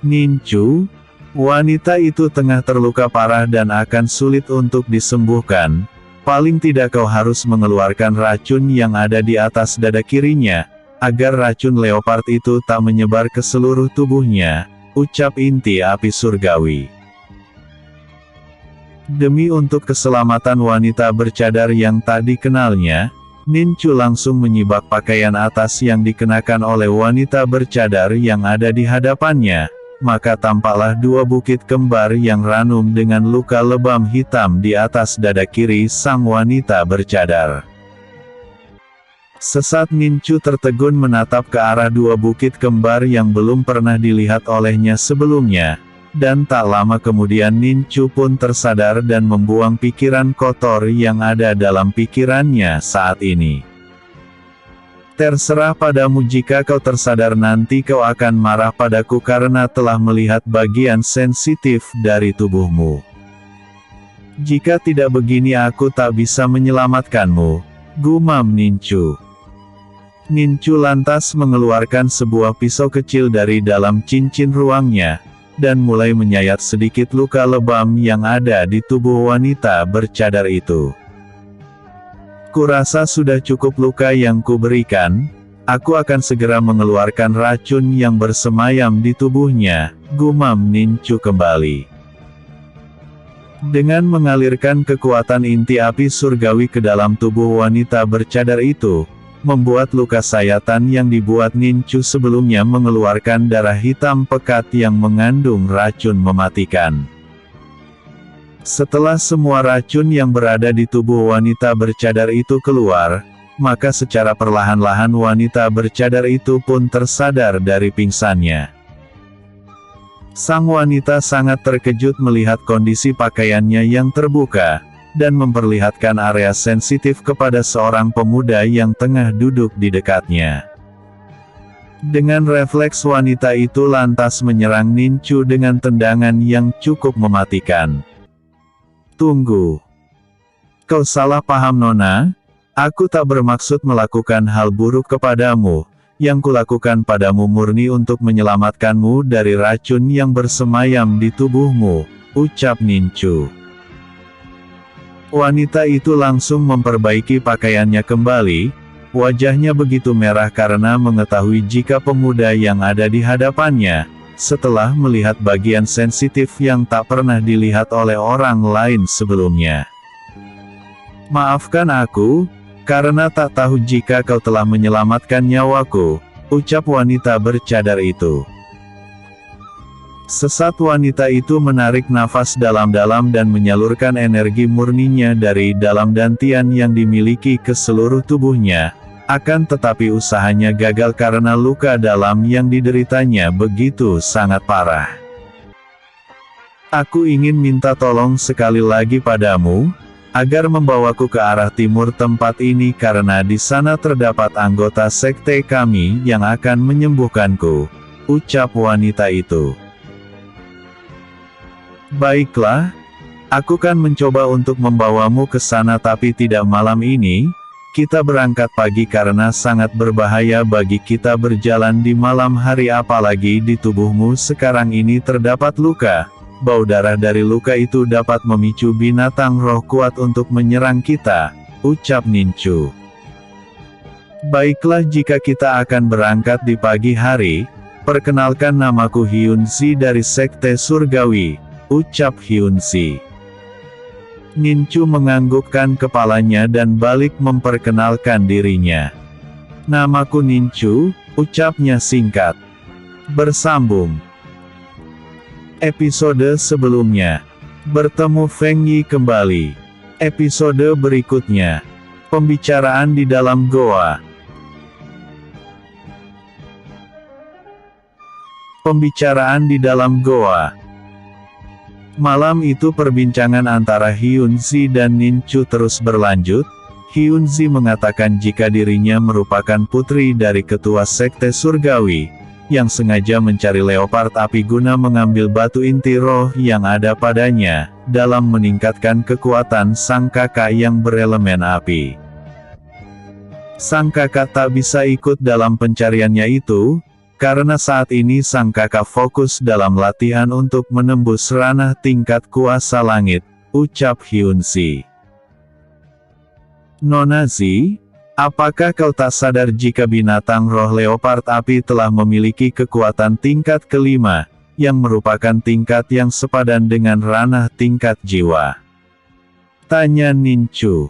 "Nincu, wanita itu tengah terluka parah dan akan sulit untuk disembuhkan. Paling tidak kau harus mengeluarkan racun yang ada di atas dada kirinya, agar racun leopard itu tak menyebar ke seluruh tubuhnya," ucap inti api surgawi. Demi untuk keselamatan wanita bercadar yang tak dikenalnya, Nincu langsung menyibak pakaian atas yang dikenakan oleh wanita bercadar yang ada di hadapannya. Maka tampaklah dua bukit kembar yang ranum dengan luka lebam hitam di atas dada kiri sang wanita bercadar. Sesaat Nincu tertegun menatap ke arah dua bukit kembar yang belum pernah dilihat olehnya sebelumnya, dan tak lama kemudian Nincu pun tersadar dan membuang pikiran kotor yang ada dalam pikirannya saat ini. "Terserah padamu, jika kau tersadar nanti kau akan marah padaku karena telah melihat bagian sensitif dari tubuhmu. Jika tidak begini aku tak bisa menyelamatkanmu," gumam Nincu. Nincu lantas mengeluarkan sebuah pisau kecil dari dalam cincin ruangnya, dan mulai menyayat sedikit luka lebam yang ada di tubuh wanita bercadar itu. "Kurasa sudah cukup luka yang kuberikan, aku akan segera mengeluarkan racun yang bersemayam di tubuhnya," gumam Nincu kembali. Dengan mengalirkan kekuatan inti api surgawi ke dalam tubuh wanita bercadar itu, membuat luka sayatan yang dibuat Nincu sebelumnya mengeluarkan darah hitam pekat yang mengandung racun mematikan. Setelah semua racun yang berada di tubuh wanita bercadar itu keluar, maka secara perlahan-lahan wanita bercadar itu pun tersadar dari pingsannya. Sang wanita sangat terkejut melihat kondisi pakaiannya yang terbuka, dan memperlihatkan area sensitif kepada seorang pemuda yang tengah duduk di dekatnya. Dengan refleks wanita itu lantas menyerang Nincu dengan tendangan yang cukup mematikan. "Tunggu. Kau salah paham Nona, aku tak bermaksud melakukan hal buruk kepadamu, yang kulakukan padamu murni untuk menyelamatkanmu dari racun yang bersemayam di tubuhmu," ucap Nincu. Wanita itu langsung memperbaiki pakaiannya kembali, Wajahnya begitu merah karena mengetahui jika pemuda yang ada di hadapannya, setelah melihat bagian sensitif yang tak pernah dilihat oleh orang lain sebelumnya. "Maafkan aku, karena tak tahu jika kau telah menyelamatkan nyawaku," ucap wanita bercadar itu. Sesat wanita itu menarik nafas dalam-dalam dan menyalurkan energi murninya dari dalam dantian yang dimiliki ke seluruh tubuhnya. Akan tetapi usahanya gagal karena luka dalam yang dideritanya begitu sangat parah. "Aku ingin minta tolong sekali lagi padamu, agar membawaku ke arah timur tempat ini karena di sana terdapat anggota sekte kami yang akan menyembuhkanku," ucap wanita itu. "Baiklah, aku kan mencoba untuk membawamu ke sana tapi tidak malam ini. Kita berangkat pagi karena sangat berbahaya bagi kita berjalan di malam hari apalagi di tubuhmu sekarang ini terdapat luka. Bau darah dari luka itu dapat memicu binatang roh kuat untuk menyerang kita," ucap Ninchu. "Baiklah jika kita akan berangkat di pagi hari, perkenalkan namaku Hyunzi dari Sekte Surgawi," ucap Hyunzi. Ninchu menganggukkan kepalanya dan balik memperkenalkan dirinya. "Namaku Ninchu," ucapnya singkat. Bersambung. Episode sebelumnya. Bertemu Feng Yi kembali. Episode berikutnya. Pembicaraan di dalam goa. Pembicaraan di dalam goa. Malam itu perbincangan antara Hyunzi dan Ninchu terus berlanjut. Hyunzi mengatakan jika dirinya merupakan putri dari ketua Sekte Surgawi, yang sengaja mencari leopard api guna mengambil batu inti roh yang ada padanya, dalam meningkatkan kekuatan sang kakak yang berelemen api. Sang kakak tak bisa ikut dalam pencariannya itu, karena saat ini sang kakak fokus dalam latihan untuk menembus ranah tingkat kuasa langit, ucap Hyunzi. "Nona Zi, apakah kau tak sadar jika binatang roh leopard api telah memiliki kekuatan tingkat kelima, yang merupakan tingkat yang sepadan dengan ranah tingkat jiwa?" tanya Ninchu.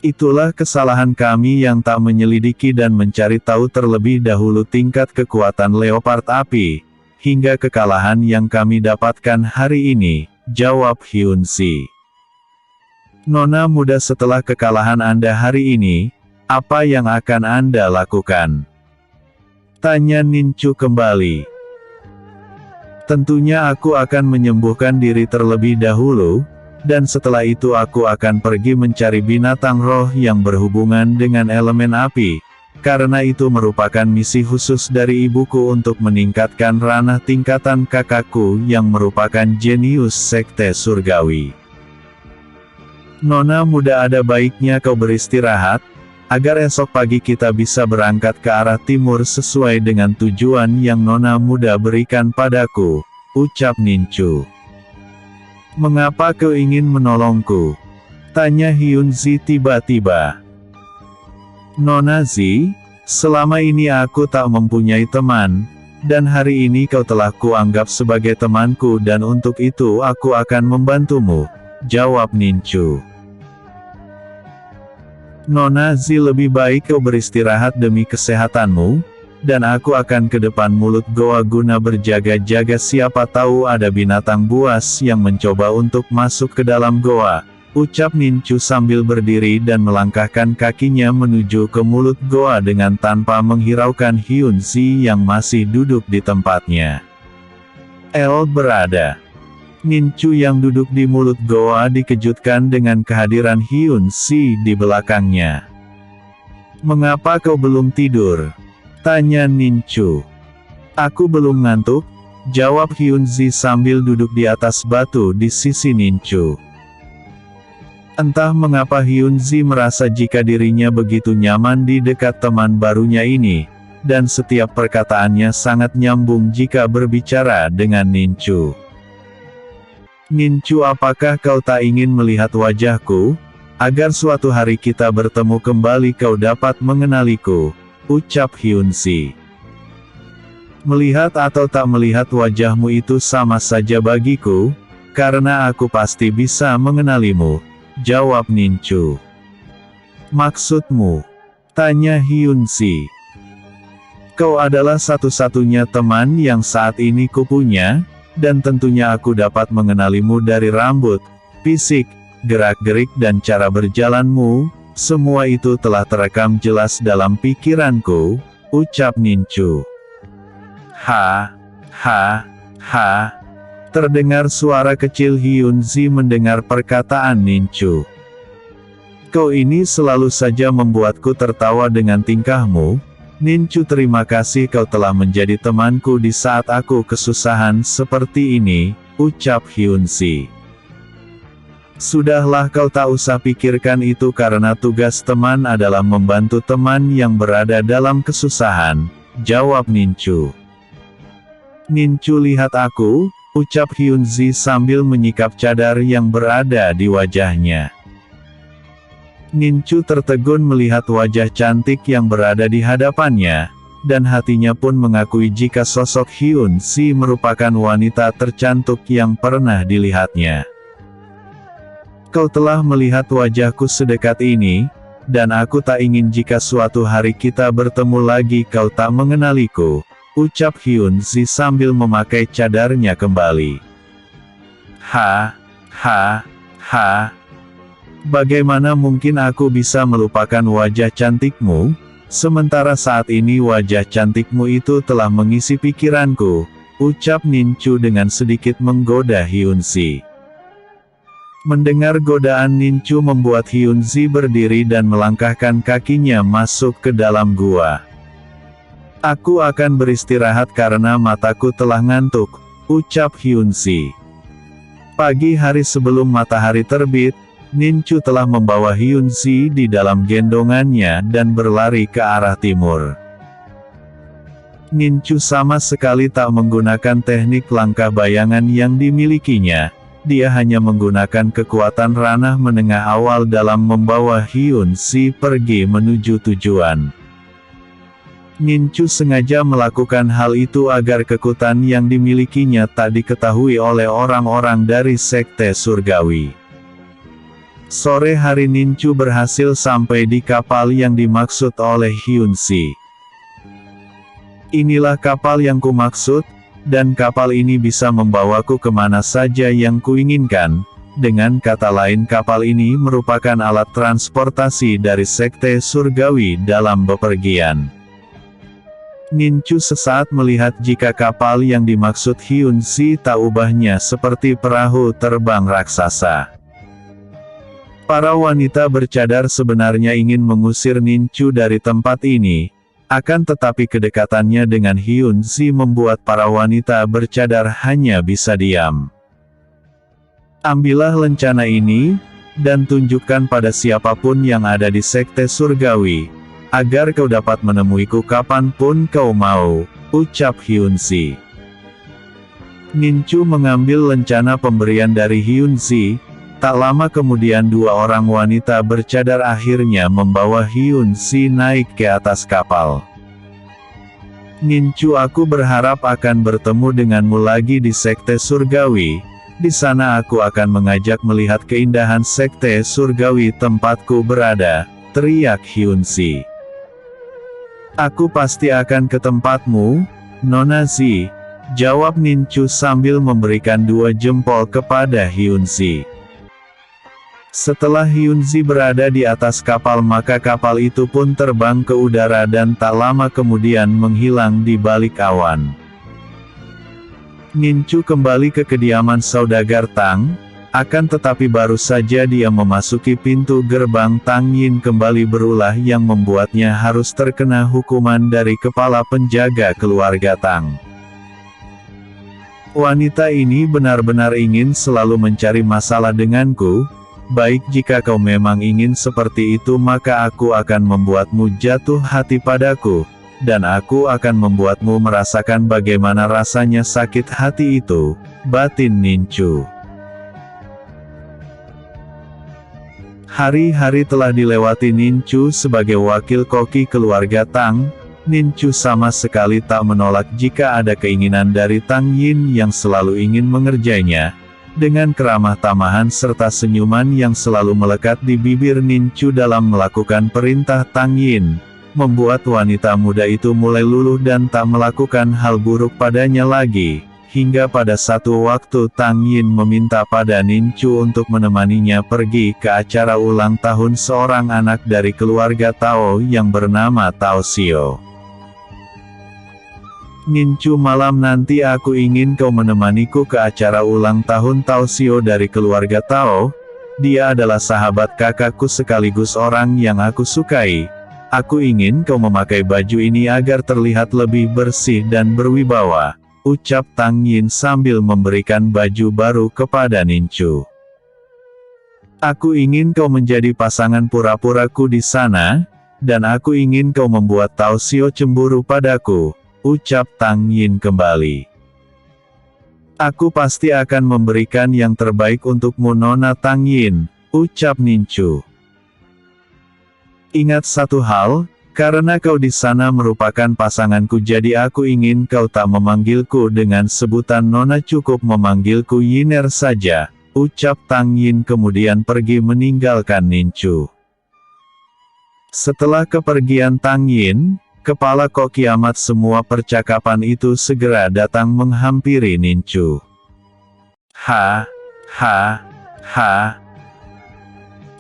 "Itulah kesalahan kami yang tak menyelidiki dan mencari tahu terlebih dahulu tingkat kekuatan leopard api, hingga kekalahan yang kami dapatkan hari ini," jawab Hyunzi. "Nona muda, setelah kekalahan Anda hari ini, apa yang akan Anda lakukan?" tanya Ninchu kembali. "Tentunya aku akan menyembuhkan diri terlebih dahulu, dan setelah itu aku akan pergi mencari binatang roh yang berhubungan dengan elemen api, karena itu merupakan misi khusus dari ibuku untuk meningkatkan ranah tingkatan kakakku yang merupakan jenius Sekte Surgawi. Nona muda, ada baiknya kau beristirahat, agar esok pagi kita bisa berangkat ke arah timur sesuai dengan tujuan yang Nona muda berikan padaku," ucap Ninchu. "Mengapa kau ingin menolongku?" tanya Hyunzi tiba-tiba. "Nona Zi, selama ini aku tak mempunyai teman, dan hari ini kau telah kuanggap sebagai temanku dan untuk itu aku akan membantumu," jawab Ninchu. "Nona Zi, lebih baik kau beristirahat demi kesehatanmu, dan aku akan ke depan mulut goa guna berjaga-jaga, siapa tahu ada binatang buas yang mencoba untuk masuk ke dalam goa," ucap Ninchu sambil berdiri dan melangkahkan kakinya menuju ke mulut goa dengan tanpa menghiraukan Hyunzi yang masih duduk di tempatnya. Berada. Ninchu yang duduk di mulut goa dikejutkan dengan kehadiran Hyunzi di belakangnya. "Mengapa kau belum tidur?" tanya Ninchu. "Aku belum ngantuk," jawab Hyunzi sambil duduk di atas batu di sisi Ninchu. Entah mengapa Hyunzi merasa jika dirinya begitu nyaman di dekat teman barunya ini, dan setiap perkataannya sangat nyambung jika berbicara dengan Ninchu. "Ninchu, apakah kau tak ingin melihat wajahku? Agar suatu hari kita bertemu kembali kau dapat mengenaliku, ucap Hyun-si. Melihat atau tak melihat wajahmu itu sama saja bagiku, karena aku pasti bisa mengenalimu, jawab Ninchu. Maksudmu? Tanya Hyun-si. Kau adalah satu-satunya teman yang saat ini kupunya, dan tentunya aku dapat mengenalimu dari rambut, fisik, gerak-gerik dan cara berjalanmu, semua itu telah terekam jelas dalam pikiranku, ucap Ninchu. Ha, ha, ha. Terdengar suara kecil Hyun-si mendengar perkataan Ninchu. Kau ini selalu saja membuatku tertawa dengan tingkahmu, Ninchu. Terima kasih kau telah menjadi temanku di saat aku kesusahan seperti ini, ucap Hyun-si. Sudahlah kau tak usah pikirkan itu karena tugas teman adalah membantu teman yang berada dalam kesusahan, jawab Ninchu. Ninchu lihat aku, ucap Hyun-si sambil menyikap cadar yang berada di wajahnya. Ninchu tertegun melihat wajah cantik yang berada di hadapannya, dan hatinya pun mengakui jika sosok Hyun-si merupakan wanita tercantik yang pernah dilihatnya. Kau telah melihat wajahku sedekat ini, dan aku tak ingin jika suatu hari kita bertemu lagi kau tak mengenaliku, ucap Hyun-si sambil memakai cadarnya kembali. Ha, ha, ha. Bagaimana mungkin aku bisa melupakan wajah cantikmu, sementara saat ini wajah cantikmu itu telah mengisi pikiranku, ucap Ninchu dengan sedikit menggoda Hyun-si. Mendengar godaan Ninchu membuat Hyun-si berdiri dan melangkahkan kakinya masuk ke dalam gua. Aku akan beristirahat karena mataku telah ngantuk, ucap Hyun-si. Pagi hari sebelum matahari terbit, Ninchu telah membawa Hyun-si di dalam gendongannya dan berlari ke arah timur. Ninchu sama sekali tak menggunakan teknik langkah bayangan yang dimilikinya. Dia hanya menggunakan kekuatan ranah menengah awal dalam membawa Hyun-si pergi menuju tujuan. Ninchu sengaja melakukan hal itu agar kekuatan yang dimilikinya tak diketahui oleh orang-orang dari Sekte Surgawi. Sore hari Ninchu berhasil sampai di kapal yang dimaksud oleh Hyun-si. Inilah kapal yang kumaksud, dan kapal ini bisa membawaku kemana saja yang kuinginkan. Dengan kata lain kapal ini merupakan alat transportasi dari Sekte Surgawi dalam bepergian. Ninchu sesaat melihat jika kapal yang dimaksud Hyun-si tak ubahnya seperti perahu terbang raksasa. Para wanita bercadar sebenarnya ingin mengusir Ninchu dari tempat ini. Akan tetapi kedekatannya dengan Hyun-si membuat para wanita bercadar hanya bisa diam. Ambillah lencana ini, dan tunjukkan pada siapapun yang ada di Sekte Surgawi, agar kau dapat menemuiku kapanpun kau mau, ucap Hyun-si. Ninchu mengambil lencana pemberian dari Hyun-si. Tak lama kemudian dua orang wanita bercadar akhirnya membawa Hyun-si naik ke atas kapal. Ninchu, aku berharap akan bertemu denganmu lagi di Sekte Surgawi. Di sana aku akan mengajak melihat keindahan Sekte Surgawi tempatku berada, teriak Hyun-si. Aku pasti akan ke tempatmu, Nona Zi, jawab Ninchu sambil memberikan dua jempol kepada Hyun-si. Setelah Hyun-si berada di atas kapal maka kapal itu pun terbang ke udara dan tak lama kemudian menghilang di balik awan. Ninchu kembali ke kediaman saudagar Tang, akan tetapi baru saja dia memasuki pintu gerbang Tang Yin kembali berulah yang membuatnya harus terkena hukuman dari kepala penjaga keluarga Tang. Wanita ini benar-benar ingin selalu mencari masalah denganku. Baik, jika kau memang ingin seperti itu maka aku akan membuatmu jatuh hati padaku, dan aku akan membuatmu merasakan bagaimana rasanya sakit hati itu, batin Ninchu. Hari-hari telah dilewati Ninchu sebagai wakil koki keluarga Tang. Ninchu sama sekali tak menolak jika ada keinginan dari Tang Yin yang selalu ingin mengerjainya. Dengan keramah tamahan serta senyuman yang selalu melekat di bibir Ninchu dalam melakukan perintah Tang Yin, membuat wanita muda itu mulai luluh dan tak melakukan hal buruk padanya lagi. Hingga pada satu waktu Tang Yin meminta pada Ninchu untuk menemaninya pergi ke acara ulang tahun seorang anak dari keluarga Tao yang bernama Tao Xiao. Ninchu, malam nanti aku ingin kau menemaniku ke acara ulang tahun Tao Xiao dari keluarga Tao. Dia adalah sahabat kakakku sekaligus orang yang aku sukai. Aku ingin kau memakai baju ini agar terlihat lebih bersih dan berwibawa, ucap Tang Yin sambil memberikan baju baru kepada Ninchu. Aku ingin kau menjadi pasangan pura-puraku di sana, dan aku ingin kau membuat Tao Xiao cemburu padaku, ucap Tang Yin kembali. Aku pasti akan memberikan yang terbaik untukmu Nona Tang Yin, ucap Ninchu. Ingat satu hal, karena kau di sana merupakan pasanganku, jadi aku ingin kau tak memanggilku dengan sebutan Nona, cukup memanggilku Yiner saja, ucap Tang Yin kemudian pergi meninggalkan Ninchu. Setelah kepergian Tang Yin, kepala kok kiamat semua percakapan itu segera datang menghampiri Ninchu. Ha.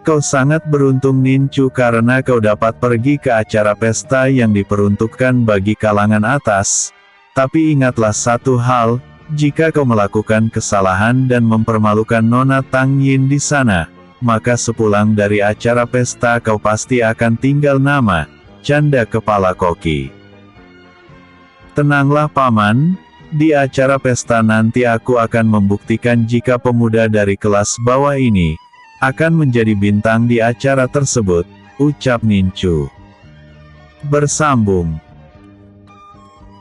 Kau sangat beruntung Ninchu karena kau dapat pergi ke acara pesta yang diperuntukkan bagi kalangan atas. Tapi ingatlah satu hal, jika kau melakukan kesalahan dan mempermalukan Nona Tang Yin di sana, maka sepulang dari acara pesta kau pasti akan tinggal nama, canda kepala koki. Tenanglah paman, di acara pesta nanti aku akan membuktikan jika pemuda dari kelas bawah ini akan menjadi bintang di acara tersebut, ucap Ninchu. Bersambung.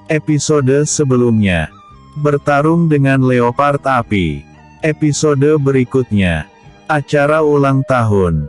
Episode sebelumnya. Bertarung dengan leopard api. Episode berikutnya. Acara ulang tahun.